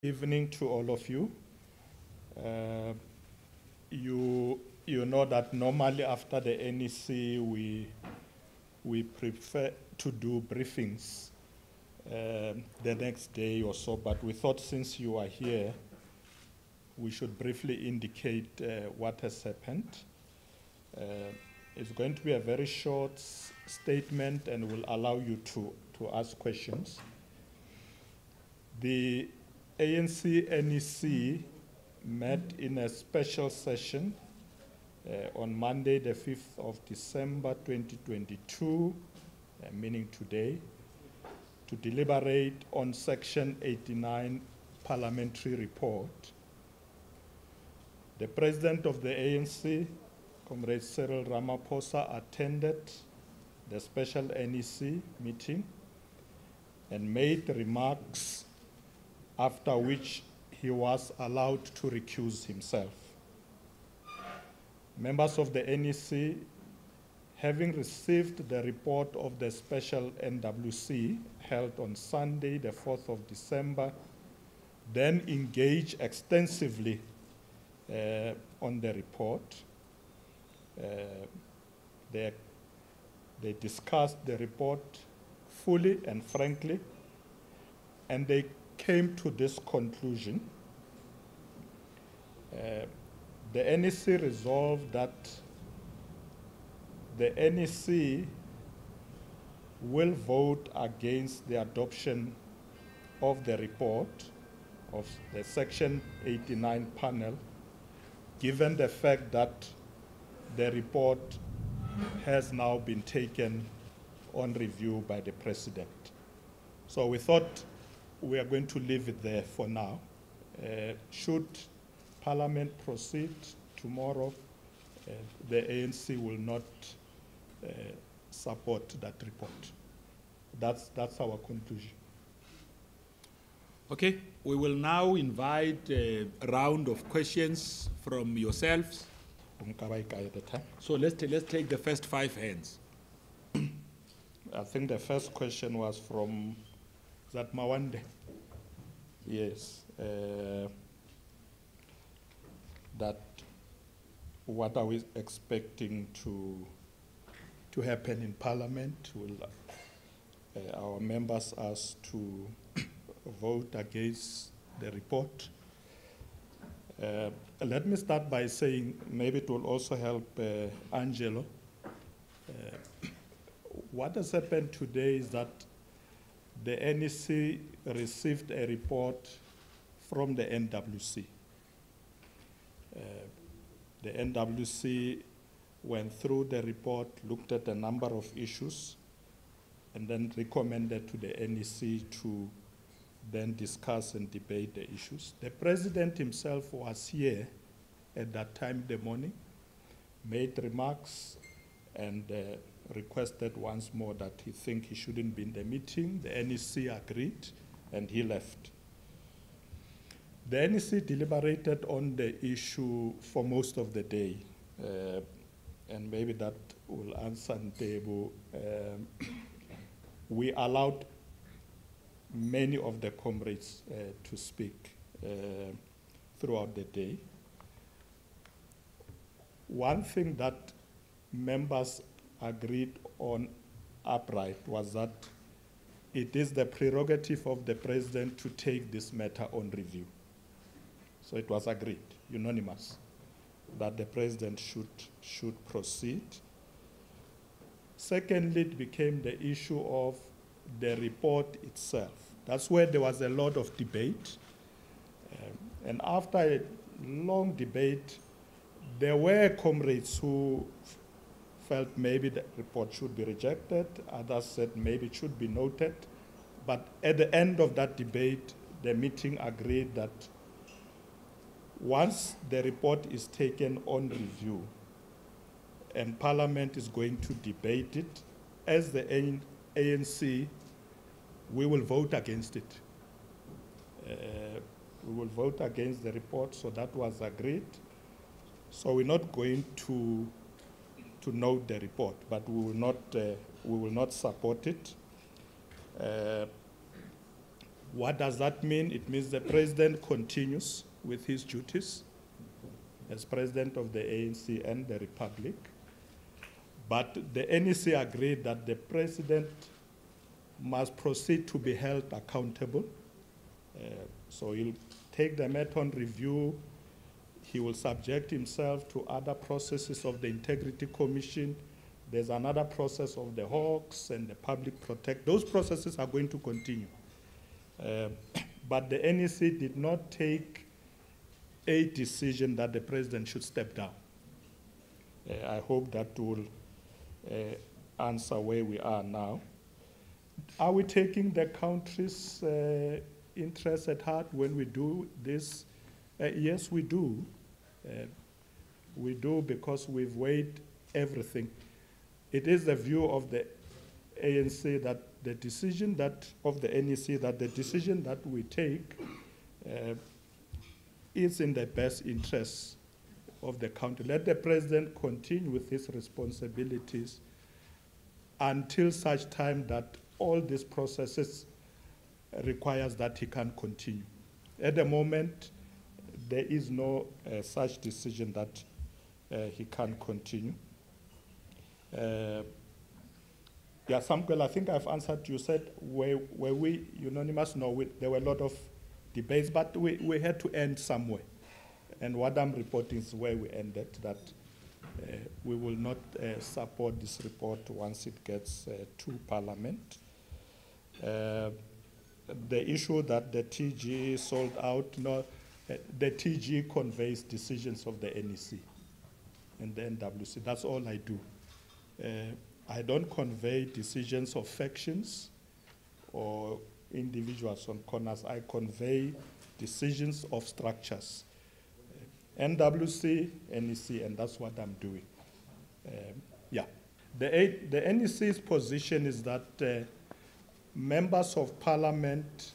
Evening to all of you. Uh, you know that normally after the NEC we prefer to do briefings the next day or so, but we thought since you are here, we should briefly indicate what has happened. It's going to be a very short statement and will allow you to ask questions. The ANC NEC met in a special session on Monday, the 5th of December 2022, meaning today, to deliberate on Section 89 parliamentary report. The President of the ANC, Comrade Cyril Ramaphosa, attended the special NEC meeting and made remarks, after which he was allowed to recuse himself. Members of the NEC, having received the report of the special NWC held on Sunday, the 4th of December, then engaged extensively on the report. They discussed the report fully and frankly, and they came to this conclusion. The NEC resolved that the NEC will vote against the adoption of the report of the Section 89 panel, given the fact that the report has now been taken on review by the President. So we thought we are going to leave it there for now. Should Parliament proceed tomorrow, the ANC will not support that report. That's our conclusion. Okay, we will now invite a round of questions from yourselves. So let's take the first 5 hands. I think the first question was from Mawande. Yes. That what are we expecting to happen in Parliament? Will our members ask to vote against the report? Let me start by saying, maybe it will also help Angelo. What has happened today is that the NEC received a report from the NWC. The NWC went through the report, looked at a number of issues, and then recommended to the NEC to then discuss and debate the issues. The President himself was here at that time in the morning, made remarks, and requested once more that he think he shouldn't be in the meeting. The NEC agreed, and he left. The NEC deliberated on the issue for most of the day, and maybe that will answer Ntebo. We allowed many of the comrades to speak throughout the day. One thing that members agreed on upright was that it is the prerogative of the President to take this matter on review. So it was agreed, unanimous, that the President should proceed. Secondly, it became the issue of the report itself. That's where there was a lot of debate. And after a long debate, there were comrades who felt maybe the report should be rejected. Others said maybe it should be noted. But at the end of that debate, the meeting agreed that once the report is taken on review and Parliament is going to debate it, as the ANC, we will vote against it. We will vote against the report, so that was agreed. So we're not going to note the report, but we will not support it. What does that mean? It means the president continues with his duties as president of the ANC and the Republic. But the NEC agreed that the president must proceed to be held accountable. So he'll take the matter on review. He will subject himself to other processes of the Integrity Commission. There's another process of the Hawks and the Public Protect. Those processes are going to continue. But the NEC did not take a decision that the president should step down. I hope that will answer where we are now. Are we taking the country's interests at heart when we do this? Yes, we do. We do because we've weighed everything. It is the view of the ANC that the decision of the NEC that the decision that we take is in the best interests of the country. Let the president continue with his responsibilities until such time that all these processes requires that he can continue. At the moment, there is no such decision that he can continue. Yeah, Samuel, I think I've answered. You said, were we unanimous? No, there were a lot of debates, but we had to end somewhere. And what I'm reporting is where we ended, that we will not support this report once it gets to Parliament. The issue that the TG sold out, no, the TG conveys decisions of the NEC and the NWC. That's all I do. I don't convey decisions of factions or individuals on corners. I convey decisions of structures. NWC, NEC, and that's what I'm doing. Yeah. The NEC's position is that members of parliament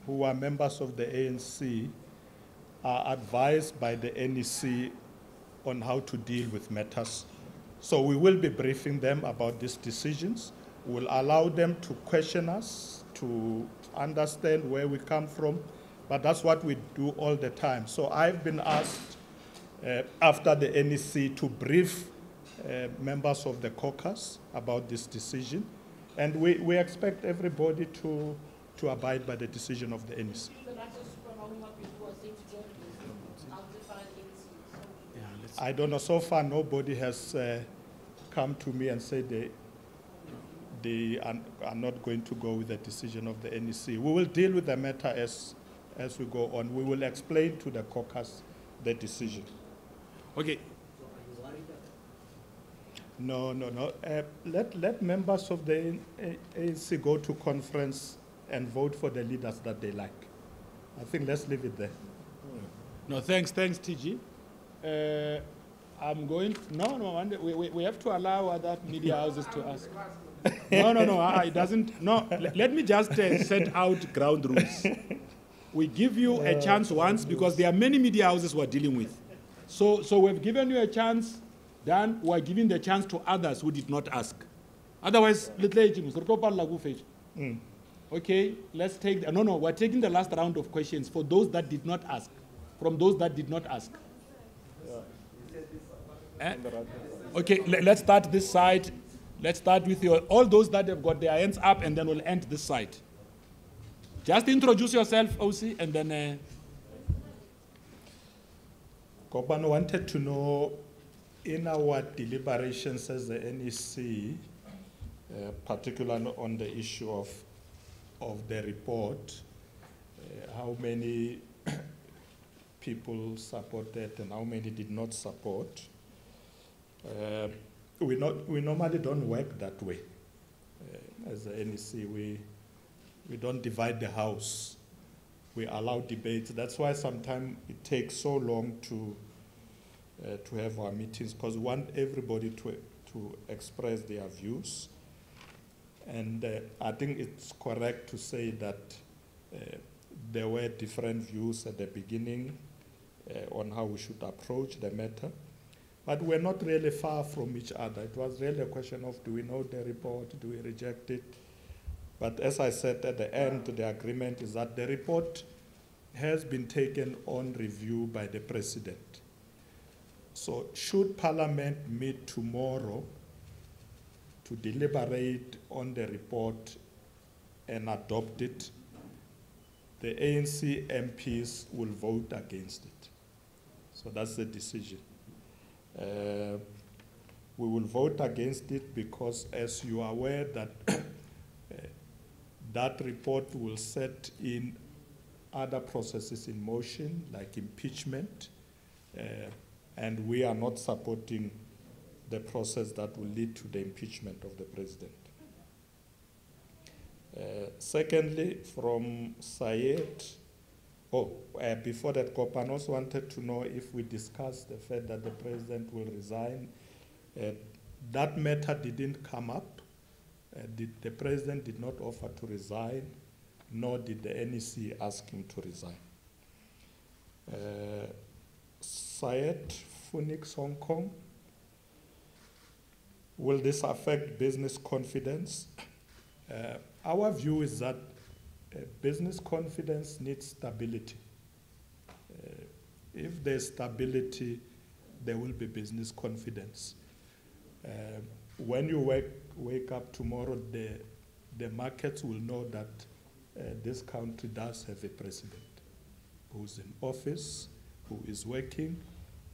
who are members of the ANC are advised by the NEC on how to deal with matters. So we will be briefing them about these decisions. We'll allow them to question us, to understand where we come from, but that's what we do all the time. So I've been asked after the NEC to brief members of the caucus about this decision, and we expect everybody to abide by the decision of the NEC. I don't know, so far nobody has come to me and said they are not going to go with the decision of the NEC. We will deal with the matter as we go on. We will explain to the caucus the decision. Okay. No. Let members of the ANC go to conference and vote for the leaders that they like. I think let's leave it there. No, thanks, TG. I'm going. No. We have to allow other media houses to ask. No. It doesn't. No, let me just set out ground rules. We give you a chance once because there are many media houses we're dealing with. So we've given you a chance, then we're giving the chance to others who did not ask. Otherwise, okay, let's take, we're taking the last round of questions for those that did not ask, from those that did not ask. Okay, let's start this side. Let's start with all those that have got their hands up, and then we'll end this side. Just introduce yourself, OC, and then... Kopan wanted to know, in our deliberations as the NEC, particularly on the issue of the report, how many people supported and how many did not support. We normally don't work that way. As the NEC, we don't divide the house. We allow debates. That's why sometimes it takes so long to have our meetings, because we want everybody to express their views. And I think it's correct to say that there were different views at the beginning on how we should approach the matter. But we're not really far from each other. It was really a question of, do we know the report? Do we reject it? But as I said at the end, the agreement is that the report has been taken on review by the President. So should Parliament meet tomorrow to deliberate on the report and adopt it, the ANC MPs will vote against it. So that's the decision. We will vote against it because, as you are aware, that that report will set in other processes in motion, like impeachment, and we are not supporting the process that will lead to the impeachment of the president. Secondly, from Syed, before that, Kopanos wanted to know if we discussed the fact that the president will resign. That matter didn't come up. The president did not offer to resign, nor did the NEC ask him to resign. Syed, Phoenix, Hong Kong. Will this affect business confidence? Our view is that business confidence needs stability. If there's stability, there will be business confidence. When you wake up tomorrow, the markets will know that this country does have a president who's in office, who is working,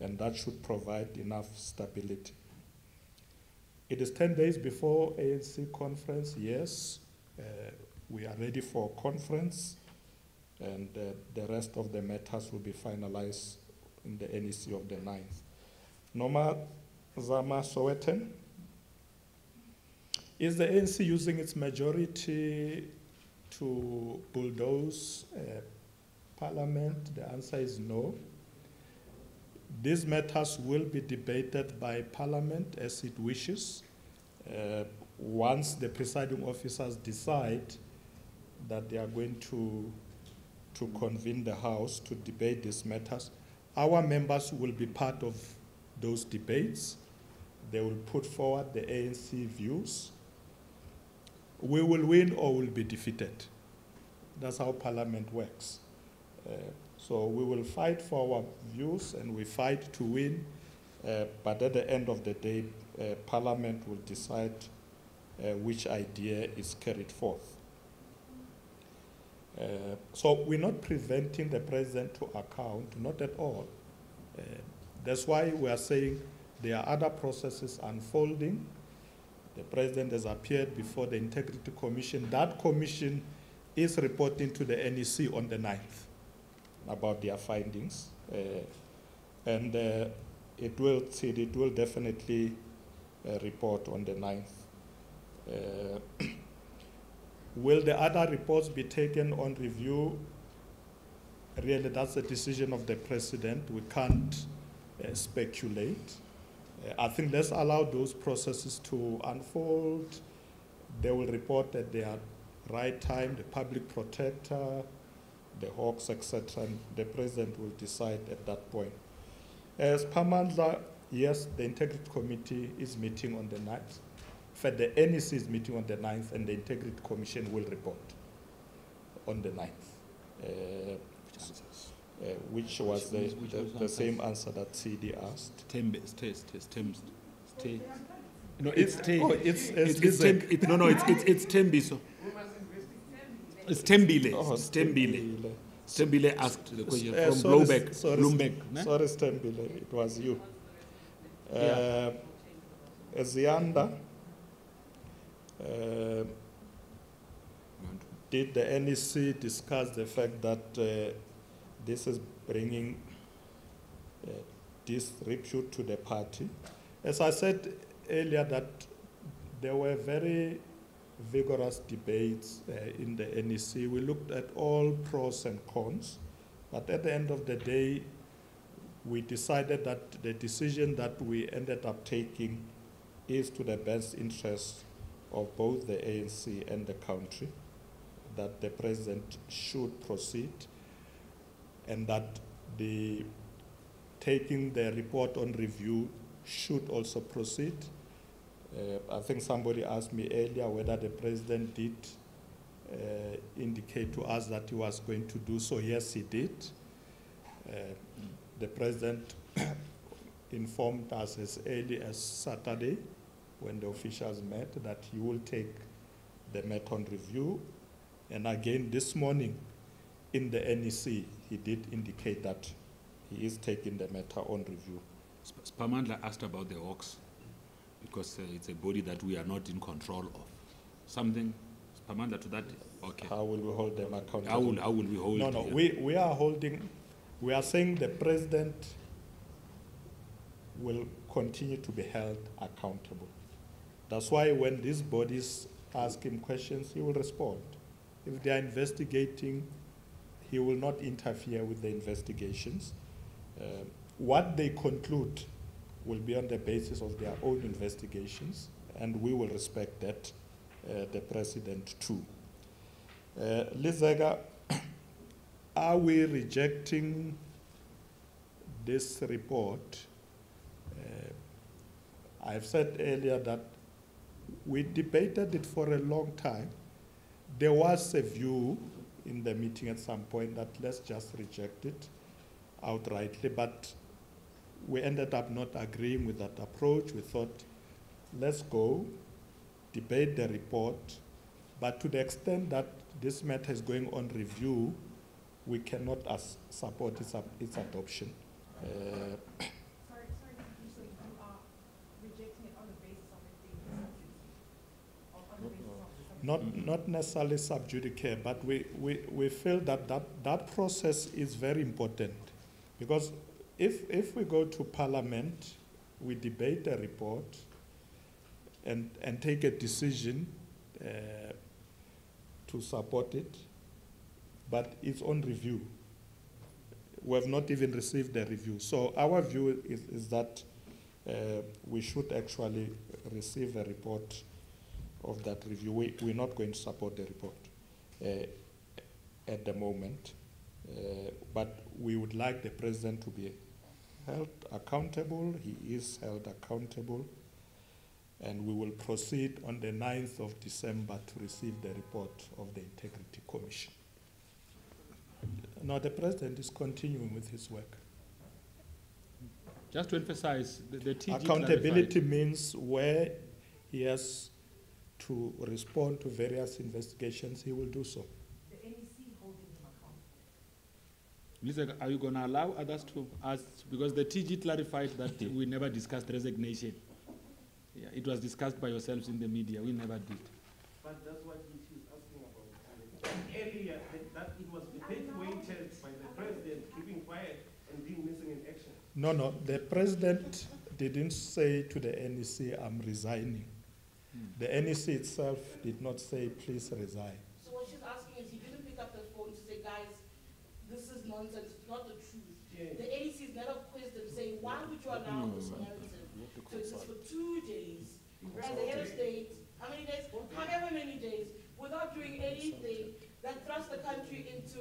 and that should provide enough stability. It is 10 days before ANC conference, yes. We are ready for a conference, and the rest of the matters will be finalized in the NEC of the 9th. Noma Zama Sowetan. Is the ANC using its majority to bulldoze Parliament? The answer is no. These matters will be debated by Parliament as it wishes. Once the presiding officers decide that they are going to convene the House to debate these matters, our members will be part of those debates. They will put forward the ANC views. We will win or will be defeated. That's how Parliament works. So we will fight for our views and we fight to win, but at the end of the day, Parliament will decide which idea is carried forth. So we're not preventing the president to account, not at all. That's why we are saying there are other processes unfolding. The president has appeared before the Integrity Commission. That commission is reporting to the NEC on the 9th about their findings. And it will definitely report on the 9th. Will the other reports be taken on review? Really, that's a decision of the president. We can't speculate. I think let's allow those processes to unfold. They will report at their right time, the public protector, the Hawks, etc. And the president will decide at that point. As Pamandla, yes, the Integrity Committee is meeting on the 9th. In fact, the NEC is meeting on the 9th, and the Integrity Commission will report on the 9th. Which was the same answer that CD asked. No, it's Tembiso. It's Tembile. Oh, It's Tembile. Tembile asked the question from Bloomberg. Sorry, Tembile, it was you. Zianda, did the NEC discuss the fact that this is bringing disrepute to the party? As I said earlier, that there were very vigorous debates in the NEC. We looked at all pros and cons, but at the end of the day, we decided that the decision that we ended up taking is to the best interest of both the ANC and the country, that the president should proceed, and that taking the report on review should also proceed. I think somebody asked me earlier whether the president did indicate to us that he was going to do so. Yes, he did. The President informed us as early as Saturday when the officials met that he will take the matter on review. And again this morning in the NEC, he did indicate that he is taking the matter on review. Spamandla asked about the Hawks because it's a body that we are not in control of. Something, Spamandla, to that? Okay. How will we hold them accountable? How will we hold No, we are holding, we are saying the President will continue to be held accountable. That's why when these bodies ask him questions, he will respond. If they are investigating, he will not interfere with the investigations. What they conclude will be on the basis of their own investigations, and we will respect that, the President too. Lizega, are we rejecting this report? I've said earlier that we debated it for a long time. There was a view in the meeting at some point that let's just reject it outrightly, but we ended up not agreeing with that approach. We thought, let's go, debate the report, but to the extent that this matter is going on review, we cannot support its adoption. Sorry, you say you are rejecting it on the basis of it being or on the basis of Not necessarily sub judice, but we feel that process is very important, because if we go to Parliament, we debate the report and take a decision to support it, but it's on review. We have not even received the review. So our view is that we should actually receive a report of that review. We're not going to support the report at the moment, but we would like the President to be held accountable. He is held accountable, and we will proceed on the 9th of December to receive the report of the Integrity Commission. Now the President is continuing with his work. Just to emphasize, the TG accountability means where he has to respond to various investigations, he will do so. the NEC holding him accountable. Lisa, are you going to allow others to ask? Because the TG clarified that we never discussed resignation. Yeah, it was discussed by yourselves in the media. We never did. But that's what she's asking about. Earlier, that it was perpetuated by the President keeping quiet and being missing in action. No, the President didn't say to the NEC, I'm resigning. The NEC itself did not say, please resign. So what she's asking is, he didn't pick up the phone to say, guys, this is nonsense, it's not the truth. Yeah. The NEC has never quizzed them, saying, why would you allow this narrative to exist for 2 days, as the head of state, how many days? However many days, without doing anything that thrusts the country into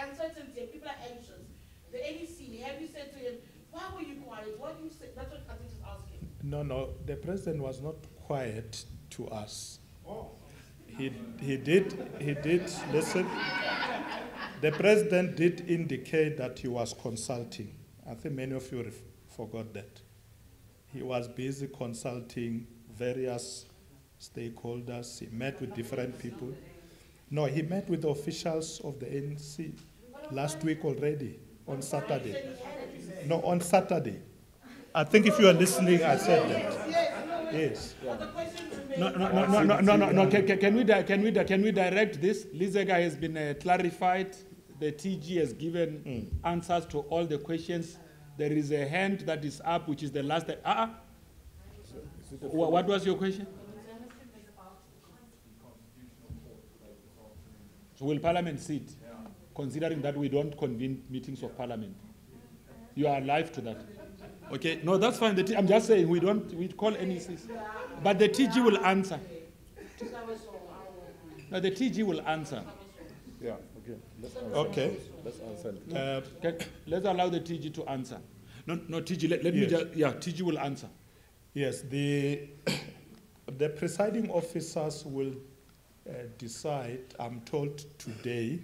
uncertainty, and people are anxious. The NEC, have you said to him, why were you quiet? What do you say? That's what I think she's asking. No, the President was not quiet to us. He did, listen, the President did indicate that he was consulting. I think many of you forgot that. He was busy consulting various stakeholders. He met with different people. No, he met with the officials of the ANC last week already, on Saturday. No, on Saturday. I think if you are listening, I said that. Yes. No. Can we direct this? Lizega has been clarified. The TG has given answers to all the questions. There is a hand that is up, which is the last. What was your question? So will Parliament sit, considering that we don't convene meetings of Parliament? You are alive to that. Okay, no, that's fine. I'm just saying we call NECs. But the TG will answer. No, the TG will answer. Yeah, okay. Okay. Let's answer. Let's allow the TG to answer. No, TG, let me just, TG will answer. Yes, the presiding officers will decide, I'm told today,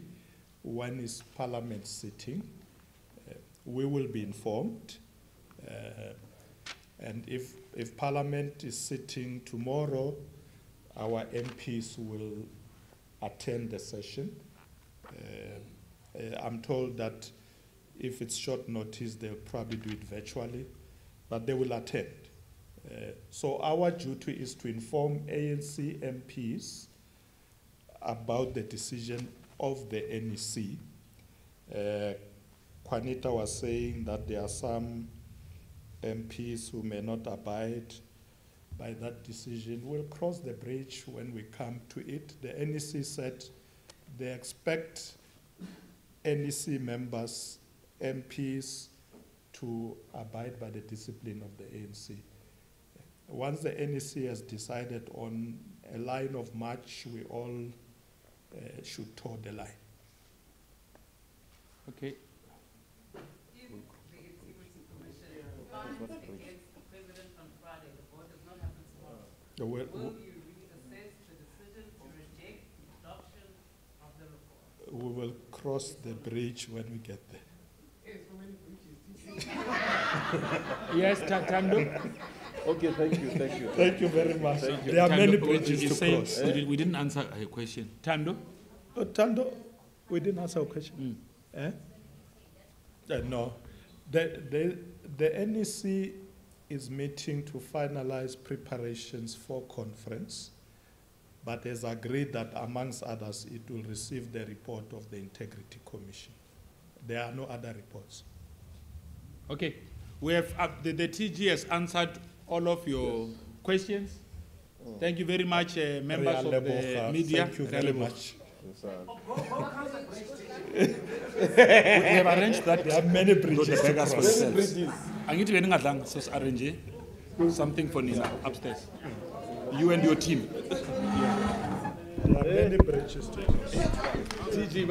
when is Parliament sitting, we will be informed. And if Parliament is sitting tomorrow, our MPs will attend the session. I'm told that if it's short notice, they'll probably do it virtually, but they will attend. So our duty is to inform ANC MPs about the decision of the NEC. Juanita was saying that there are some MPs who may not abide by that decision. We'll cross the bridge when we come to it. The NEC said they expect NEC members, MPs, to abide by the discipline of the ANC. Once the NEC has decided on a line of march, we all should toe the line. Okay. If the Integrity Commission finds against the President on Friday, the vote does not happen tomorrow, will you reassess the decision to reject the adoption of the report? We will cross the bridge when we get there. Yes, Tando. Okay, thank you, thank you. Thank you very much. Thank you. There are many Tando, bridges you to say cross. we didn't answer a question. Tando? Oh, Tando, we didn't answer a question. No. The NEC is meeting to finalize preparations for conference, but has agreed that, amongst others, it will receive the report of the Integrity Commission. There are no other reports. Okay. We have the TG has answered all of your questions. Thank you very much, members of the media. Thank you very much. We have arranged that. There are many Go bridges the to beggars for cross. themselves. I need to be so arrange something for Nina upstairs. You and your team. There are many bridges to cross. TG,